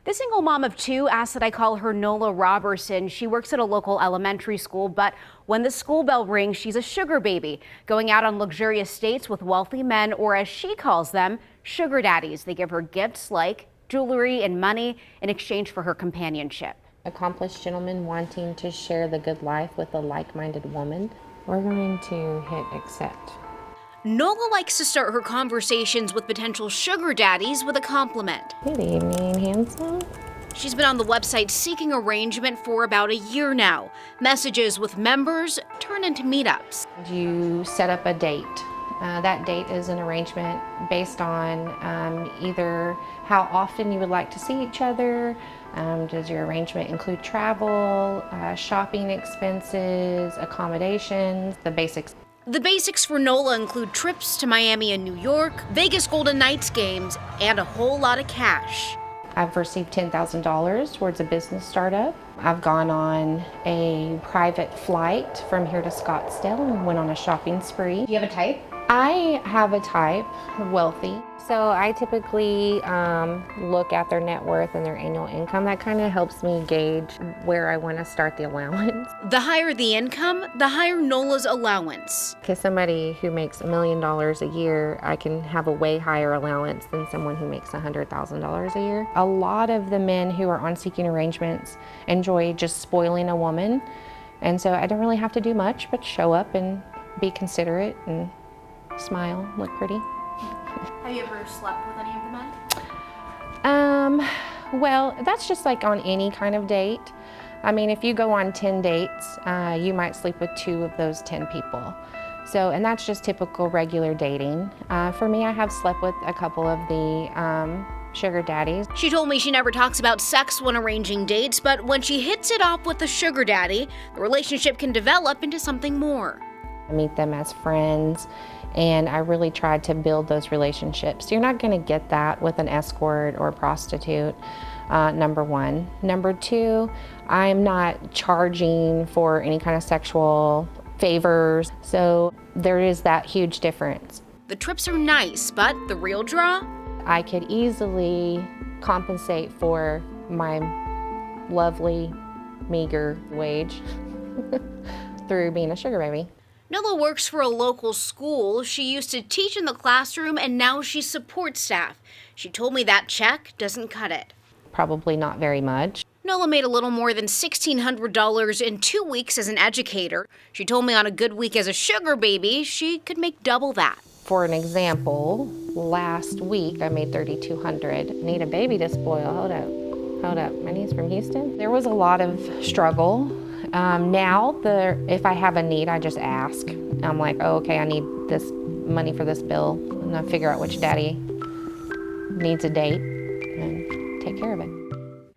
The single mom of two asked that I call her Nola Robertson. She works at a local elementary school, but when the school bell rings, she's a sugar baby, going out on luxurious dates with wealthy men, or as she calls them, sugar daddies. They give her gifts like jewelry and money in exchange for her companionship. Accomplished gentleman wanting to share the good life with a like-minded woman. We're going to hit accept. Nola likes to start her conversations with potential sugar daddies with a compliment. Good evening, handsome. She's been on the website Seeking Arrangement for about a year now. Messages with members turn into meetups. You set up a date. That date is an arrangement based on either how often you would like to see each other. Does your arrangement include travel, shopping expenses, accommodations, the basics? The basics for Nola include trips to Miami and New York, Vegas Golden Knights games, and a whole lot of cash. I've received $10,000 towards a business startup. I've gone on a private flight from here to Scottsdale and went on a shopping spree. Do you have a type? I have a type, wealthy. So I typically look at their net worth and their annual income. That kind of helps me gauge where I want to start the allowance. The higher the income, the higher Nola's allowance. Because somebody who makes $1 million a year, I can have a way higher allowance than someone who makes $100,000 a year. A lot of the men who are on Seeking Arrangements enjoy just spoiling a woman. And so I don't really have to do much but show up and be considerate and smile, look pretty. Have you ever slept with any of the men? Well, that's just like on any kind of date. I mean, if you go on 10 dates, you might sleep with 2 of those 10 people. So, and that's just typical regular dating. For me, I have slept with a couple of the sugar daddies. She told me she never talks about sex when arranging dates, but when she hits it off with the sugar daddy, the relationship can develop into something more. I meet them as friends, and I really tried to build those relationships. You're not going to get that with an escort or a prostitute, number one. Number two, I'm not charging for any kind of sexual favors, so there is that huge difference. The trips are nice, but the real draw? I could easily compensate for my lovely, meager wage through being a sugar baby. Nola works for a local school. She used to teach in the classroom, and now she supports staff. She told me that check doesn't cut it. Probably not very much. Nola made a little more than $1,600 in 2 weeks as an educator. She told me on a good week as a sugar baby, she could make double that. For an example, last week I made $3,200. Need a baby to spoil. Hold up. My niece from Houston. There was a lot of struggle. Now, if I have a need, I just ask. I'm like, oh, okay, I need this money for this bill, and I figure out which daddy needs a date and take care of it.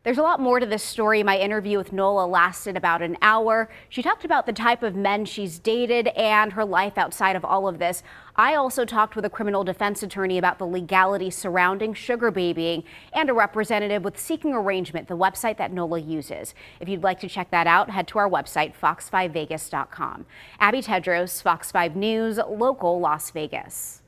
There's a lot more to this story. My interview with Nola lasted about an hour. She talked about the type of men she's dated and her life outside of all of this. I also talked with a criminal defense attorney about the legality surrounding sugar babying and a representative with Seeking Arrangement, the website that Nola uses. If you'd like to check that out, head to our website, fox5vegas.com. Abby Tedros, Fox 5 News, local Las Vegas.